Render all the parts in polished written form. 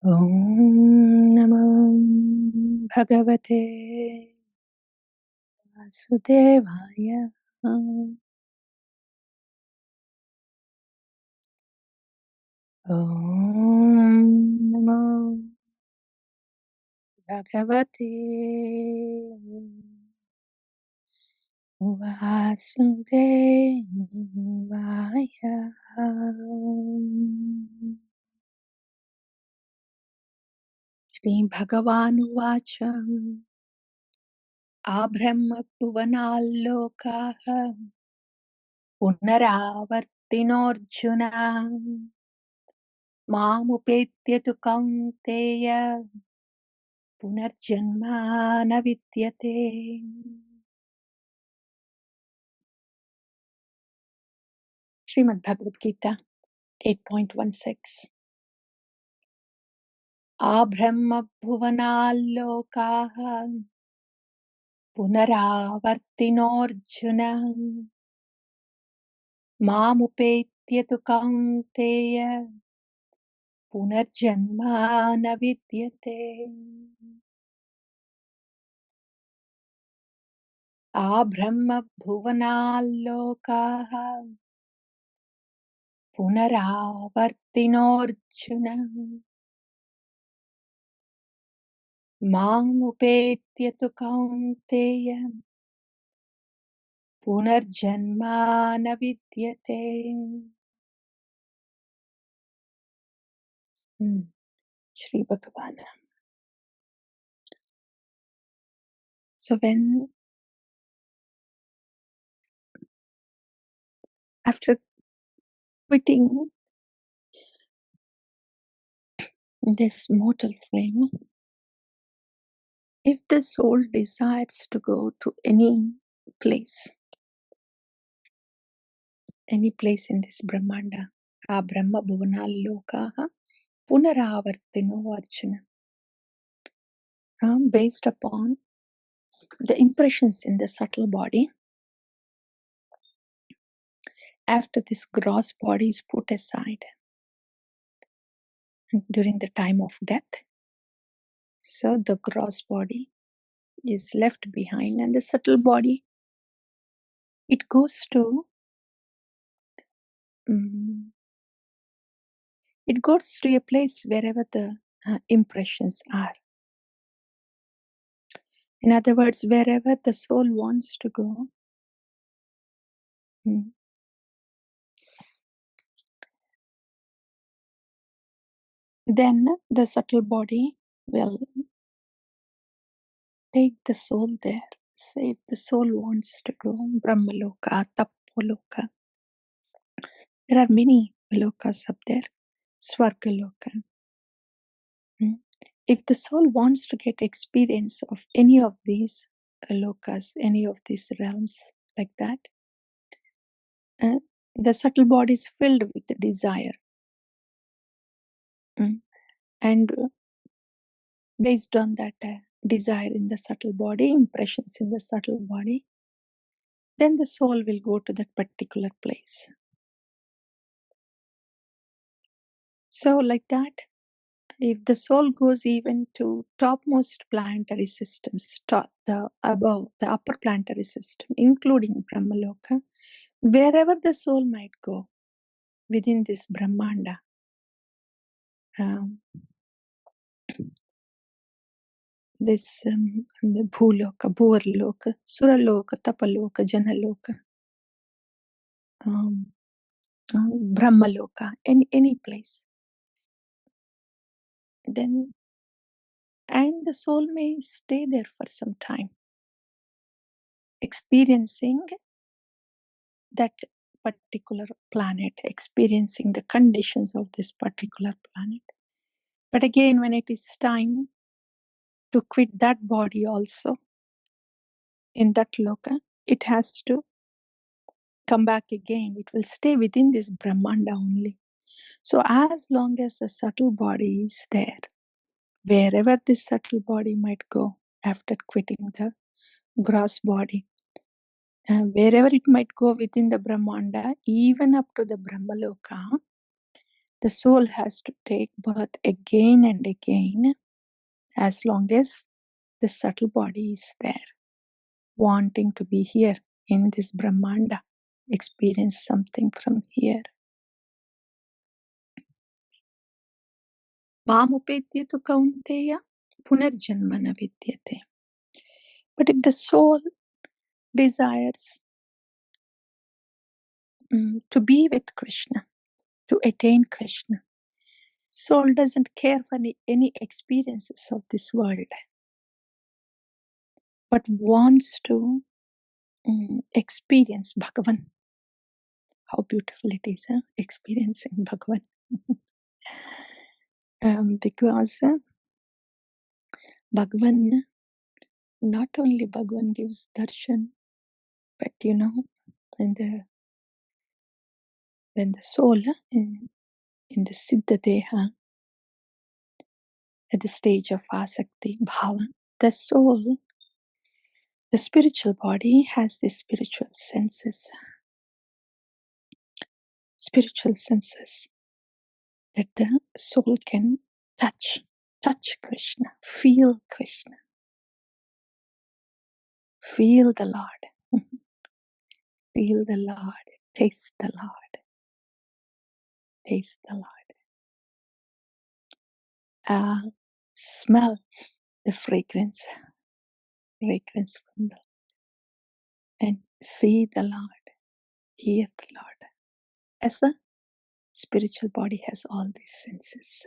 Om Namo Bhagavate Vasudevaya. Om Namo Bhagavate Vasudevaya. Shri Bhagavān Uvacha Abrahma Bhuvanalokaha Punaravartinorjuna Mamupetya tu Kaunteya Punarjanma na vidyate. Srimad Bhagavad Gita 8.16. Abrahma Bhuvanalokaha Punaravartinorjuna Mamupetya tu Kaunteya Punarjanma na vidyate. Abrahma Bhuvanalokaha Punaravartinorjuna Mamupetya tu Kaunteya Punarjanma na vidyate. Shri Bhagavān. So when, after quitting this mortal frame, if the soul desires to go to any place in this Brahmanda, Brahma Bhuvanalokaha Punaravartino Arjuna, based upon the impressions in the subtle body, after this gross body is put aside during the time of death, so the gross body is left behind and the subtle body, it goes to a place wherever the impressions are. In other words, wherever the soul wants to go, then the subtle body will take the soul there. Say if the soul wants to go Brahmaloka, Tapoloka. There are many lokas up there. Swargaloka. If the soul wants to get experience of any of these lokas, any of these realms like that, the subtle body is filled with desire. And based on that desire in the subtle body, impressions in the subtle body, then the soul will go to that particular place. So like that, if the soul goes even to topmost planetary systems, the upper planetary system, including Brahmaloka, wherever the soul might go within this Brahmanda, this the Bhuloka, Bhuvarloka, Suraloka, Tapaloka, Janaloka, Brahmaloka, any place. Then, and the soul may stay there for some time, experiencing that particular planet, experiencing the conditions of this particular planet. But again, when it is time to quit that body also, in that loka, it has to come back again. It will stay within this Brahmanda only. So as long as the subtle body is there, wherever this subtle body might go after quitting the gross body, wherever it might go within the Brahmanda, even up to the Brahmaloka, The soul has to take birth again and again as long as the subtle body is there, wanting to be here in this Brahmanda, experience something from here. Mamupetya tu kaunteya punarjanmana vidyate. But if the soul desires to be with Krishna, to attain Krishna, soul doesn't care for any experiences of this world, but wants to experience Bhagavan. How beautiful it is, huh? Experiencing Bhagavan. Because Bhagavan, not only Bhagavan gives darshan, but when the soul in the Siddha Deha, at the stage of Asakti, Bhava, the soul, the spiritual body has the spiritual senses that the soul can touch Krishna, feel Krishna, feel the Lord, feel the Lord, taste the Lord, taste the Lord, smell the fragrance from the, and see the Lord, hear the Lord. As a spiritual body has all these senses.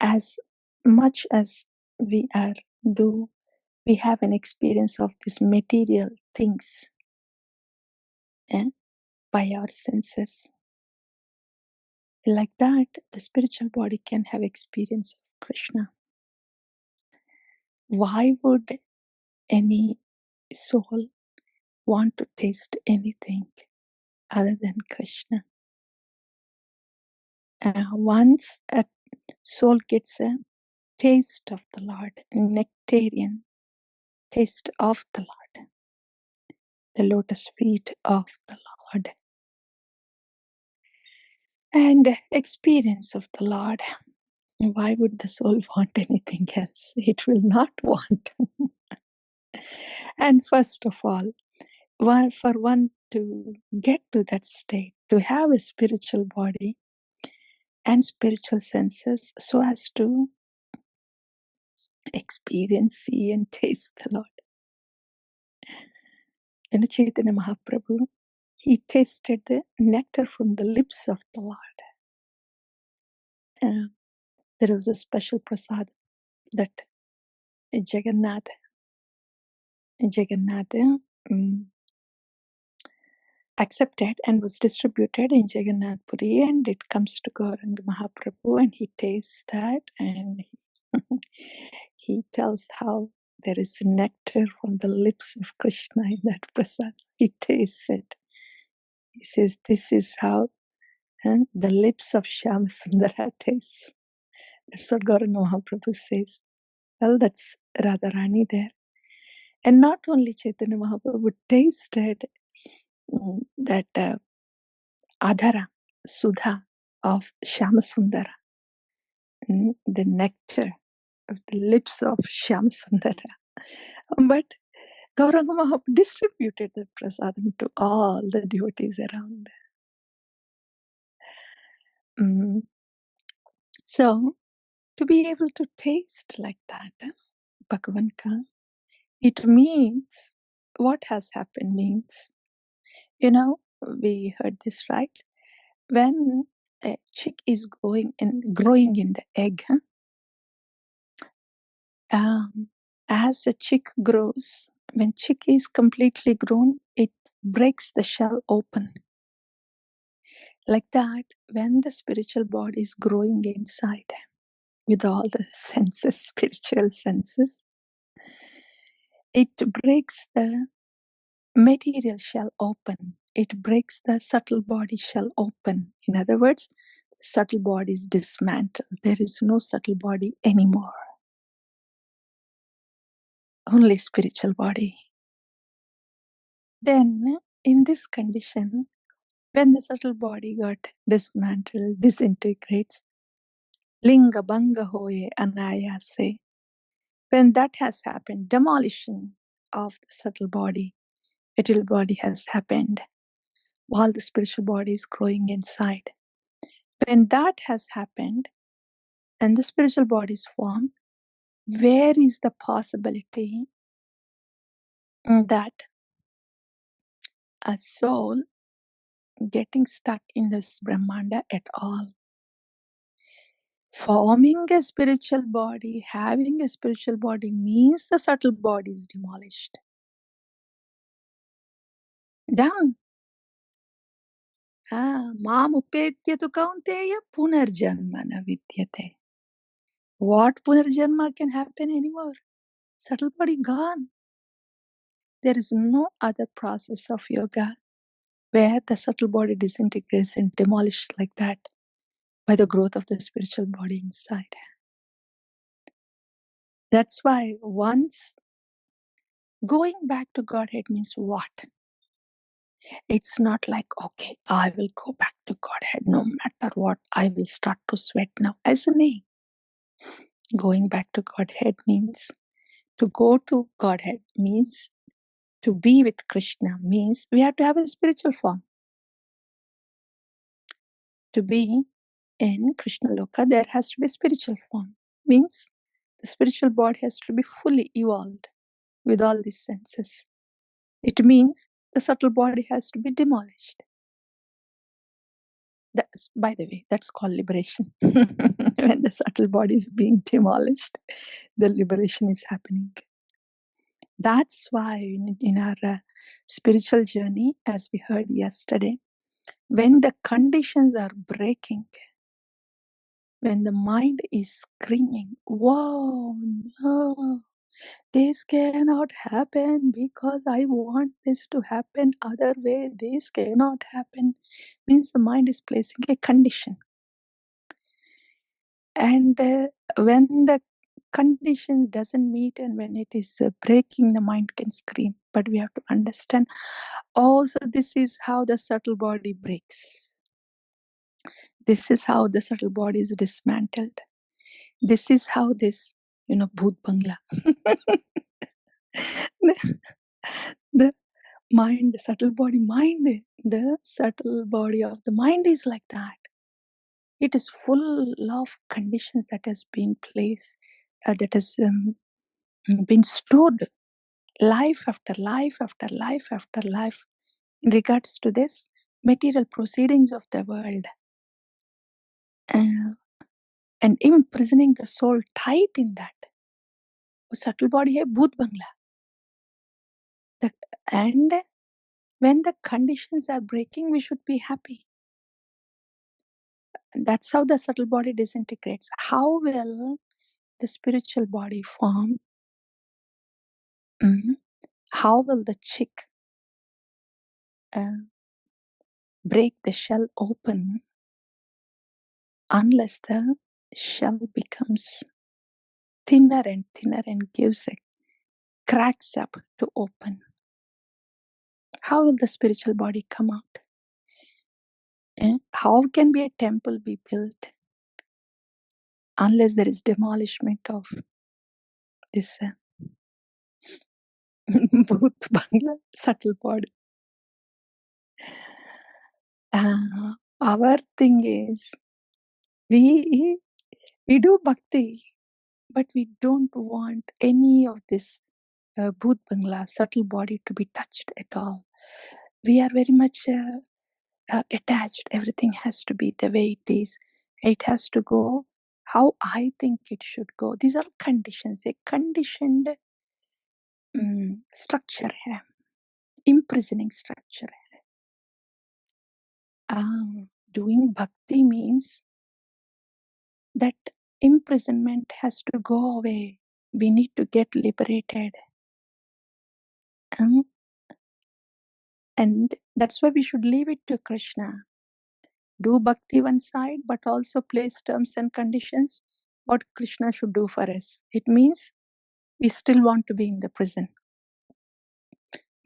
As much as we have an experience of these material things by our senses. Like that, the spiritual body can have experience of Krishna. Why would any soul want to taste anything other than Krishna? Once a soul gets a taste of the Lord, nectarian taste of the Lord, the lotus feet of the Lord, and experience of the Lord, why would the soul want anything else? It will not want. And first of all, for one to get to that state, to have a spiritual body and spiritual senses so as to experience, see and taste the Lord. And Chaitanya Mahaprabhu, he tasted the nectar from the lips of the Lord. There was a special prasad that Jagannath accepted and was distributed in Jagannath Puri, and it comes to Gauranga Mahaprabhu and he tastes that and he tells how there is nectar from the lips of Krishna in that prasad. He tastes it. He says, this is how the lips of Shyamasundara tastes. That's what Gauranga Mahaprabhu says. Well, that's Radharani there. And not only Chaitanya Mahaprabhu tasted that Adhara, Sudha of Shyamasundara, the nectar of the lips of Shyamasundara. But Gauranga Mahaprabhu distributed the prasadam to all the devotees around. So, to be able to taste like that, Bhagavanka, it means, what has happened means, we heard this, right? When a chick is growing in the egg, as a chick grows, when chick is completely grown, it breaks the shell open. Like that, when the spiritual body is growing inside with all the senses, spiritual senses, it breaks the material shell open. It breaks the subtle body shell open. In other words, subtle body is dismantled. There is no subtle body anymore. Only spiritual body. Then, in this condition, When the subtle body got dismantled, disintegrates, linga bhanga hoye anayase. When that has happened, demolition of the subtle body, material body has happened while the spiritual body is growing inside. When that has happened and the spiritual body is formed, where is the possibility that a soul getting stuck in this Brahmanda at all? Forming a spiritual body, having a spiritual body means the subtle body is demolished. Done. Mam upetya kaunteya punarjanma na vidyate. What punarjanma can happen anymore? Subtle body gone. There is no other process of yoga where the subtle body disintegrates and demolishes like that by the growth of the spiritual body inside. That's why once going back to Godhead means what? It's not like, okay, I will go back to Godhead no matter what. I will start to sweat now. As a name, going back to Godhead means to go to Godhead means to be with Kṛṣṇa means we have to have a spiritual form. To be in Brahmaloka, there has to be spiritual form. Means the spiritual body has to be fully evolved with all these senses. It means the subtle body has to be demolished. That's, by the way, that's called liberation. When the subtle body is being demolished, the liberation is happening. That's why in our spiritual journey, as we heard yesterday, when the conditions are breaking, when the mind is screaming, whoa, no, this cannot happen because I want this to happen, other way this cannot happen, means the mind is placing a condition. And when the condition doesn't meet and when it is breaking, the mind can scream. But we have to understand also this is how the subtle body breaks. This is how the subtle body is dismantled. This is how this, Bhoot Bangla. the mind, the subtle body mind, the subtle body of the mind is like that. It is full of conditions that has been placed, that has been stored life after life after life after life in regards to this material proceedings of the world, and imprisoning the soul tight in that. Subtle body hai Bhoot Bangla. And when the conditions are breaking, we should be happy. That's how the subtle body disintegrates. How will the spiritual body form? How will the chick break the shell open unless the shell becomes thinner and gives a cracks up to open? How will the spiritual body come out? How can be a temple be built unless there is demolishment of this Bhoot Bangla subtle body? Our thing is we do bhakti, but we don't want any of this Bhoot Bangla subtle body to be touched at all. We are very much attached. Everything has to be the way it is. It has to go how I think it should go. These are conditions. A conditioned structure hai, imprisoning structure hai. Doing bhakti means that imprisonment has to go away. We need to get liberated. And that's why we should leave it to Kṛṣṇa. Do bhakti one side, but also place terms and conditions what Kṛṣṇa should do for us. It means we still want to be in the prison.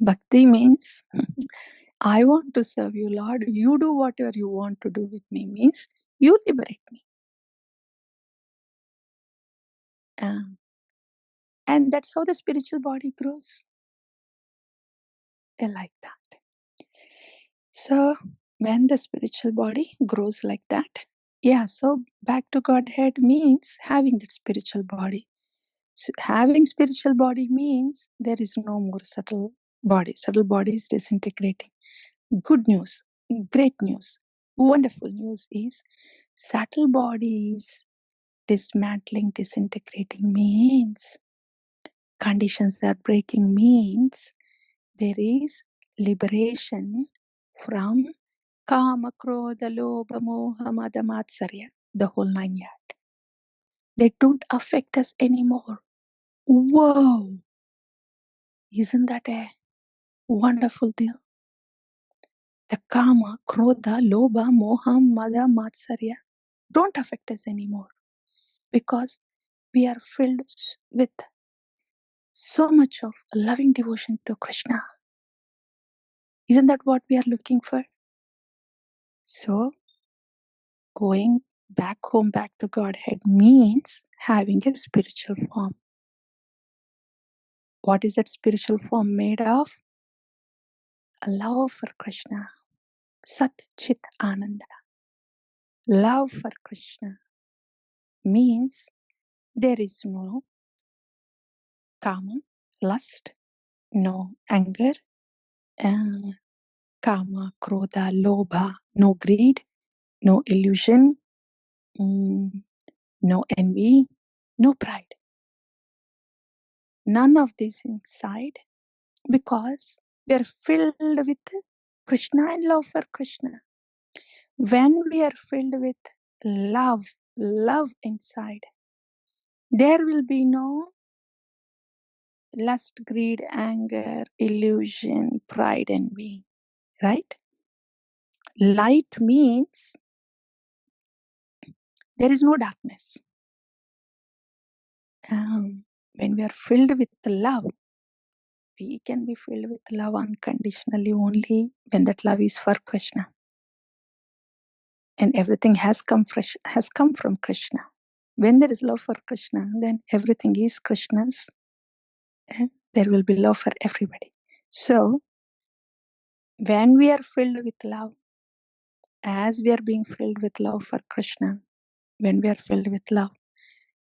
Bhakti means I want to serve you, Lord. You do whatever you want to do with me, means you liberate me. And that's how the spiritual body grows. Like that. So when the spiritual body grows like that, so back to Godhead means having that spiritual body. So having spiritual body means there is no more subtle body. Subtle body is disintegrating. Good news, great news, wonderful news is subtle body is dismantling, disintegrating means conditions are breaking, means there is liberation from kama, krodha, lobha, moha, mada, matsarya, the whole 9 yards. They don't affect us anymore. Whoa! Isn't that a wonderful deal? The kama, krodha, lobha, moha, mada, matsarya don't affect us anymore because we are filled with so much of loving devotion to Krishna. Isn't that what we are looking for? So, going back home, back to Godhead means having a spiritual form. What is that spiritual form made of? A love for Krishna. Sat Chit Ananda. Love for Krishna means there is no kama, lust, no anger, kama, krodha, lobha, no greed, no illusion, no envy, no pride. None of this inside because we are filled with Krishna and love for Krishna. When we are filled with love inside, there will be no lust, greed, anger, illusion, pride, envy, right? Light means there is no darkness. When we are filled with love, we can be filled with love unconditionally only when that love is for Krishna. And everything has come from Krishna. When there is love for Krishna, then everything is Krishna's. And there will be love for everybody. So, when we are filled with love, as we are being filled with love for Krishna, when we are filled with love,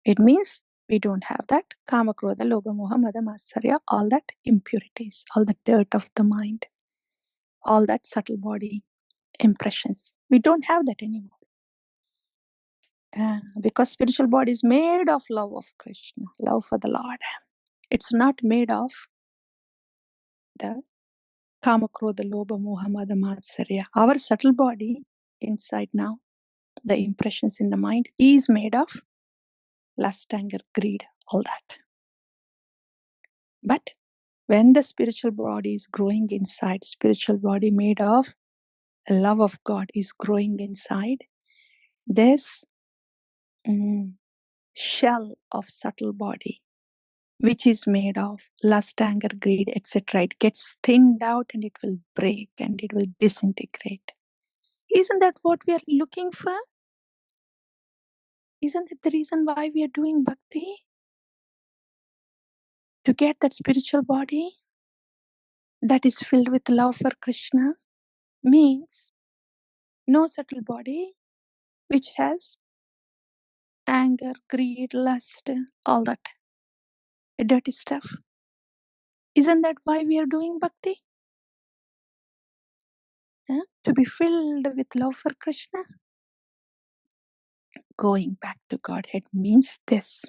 it means we don't have that kama, krodha, lobha, moha, mada, matsarya, all that impurities, all the dirt of the mind, all that subtle body impressions. We don't have that anymore. Because spiritual body is made of love of Krishna, love for the Lord. It's not made of the kama, krodha, lobha, moha, mada, matsarya. Our subtle body inside now, the impressions in the mind, is made of lust, anger, greed, all that. But when the spiritual body is growing inside, spiritual body made of love of God is growing inside, this shell of subtle body, which is made of lust, anger, greed, etc., it gets thinned out and it will break and it will disintegrate. Isn't that what we are looking for? Isn't that the reason why we are doing bhakti? To get that spiritual body that is filled with love for Krishna means no subtle body which has anger, greed, lust, all that dirty stuff. Isn't that why we are doing bhakti? To be filled with love for Krishna. Going back to Godhead means this.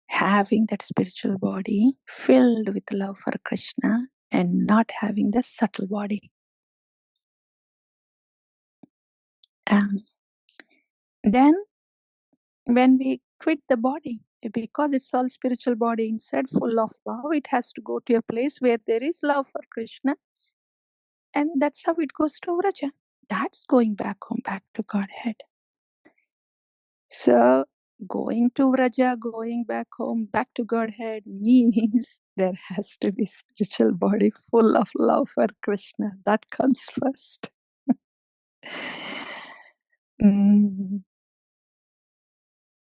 Having that spiritual body filled with love for Krishna and not having the subtle body. Then when we quit the body, because it's all spiritual body inside full of love, it has to go to a place where there is love for Krishna, and that's how it goes to Vraja. That's going back home, back to Godhead. So going to Vraja, going back home, back to Godhead means there has to be spiritual body full of love for Krishna. That comes first. Mm.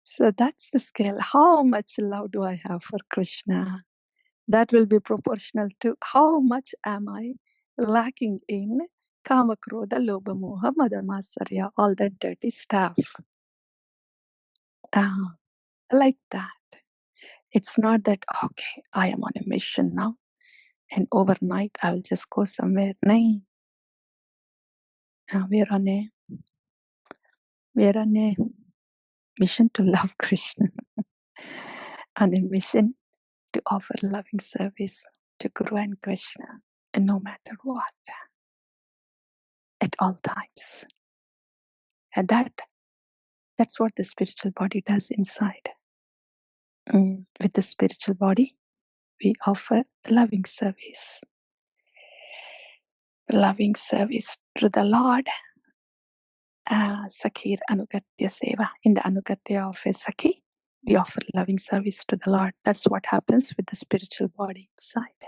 So that's the scale. How much love do I have for Krishna? That will be proportional to how much am I lacking in Kama, Krodha, Lobha, Moha, Mada, Matsarya, all that dirty stuff. Like that. It's not that, okay, I am on a mission now and overnight I will just go somewhere. Nahin. We're on a mission to love Krishna, on a mission to offer loving service to Guru and Krishna, and no matter what, at all times. And that's what the spiritual body does inside. With the spiritual body, we offer loving service. Loving service to the Lord. Sakhir Anugatya Seva. In the Anugatya of a Sakhi, we offer loving service to the Lord. That's what happens with the spiritual body inside.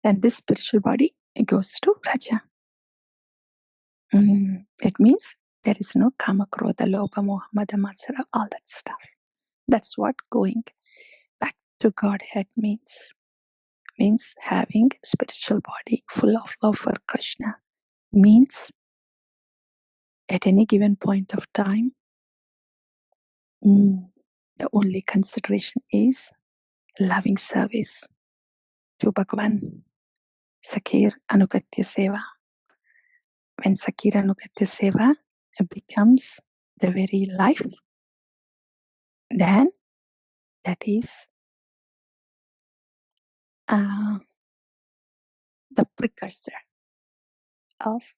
And this spiritual body, it goes to Raja. It means there is no Kama, Krodha, Lobha, Moha, Mada, Matsara, all that stuff. That's what going back to Godhead means. Means having spiritual body full of love for Krishna. Means at any given point of time, the only consideration is loving service to Bhagavān. Sakhir Anugatya Seva. When Sakhir Anugatya Seva becomes the very life, then that is the precursor of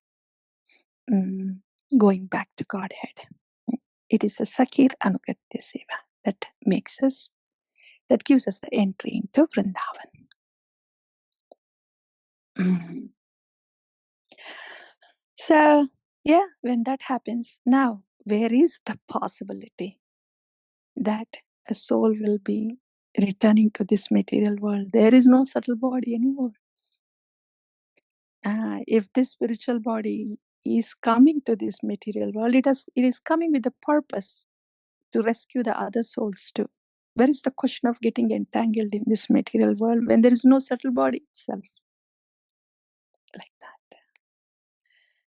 going back to Godhead. It is a Sakhir Anugatya Seva that gives us the entry into Vrindavan. So, yeah, when that happens, now where is the possibility that a soul will be returning to this material world? There is no subtle body anymore. If this spiritual body is coming to this material world, it is coming with the purpose to rescue the other souls too. Where is the question of getting entangled in this material world when there is no subtle body itself?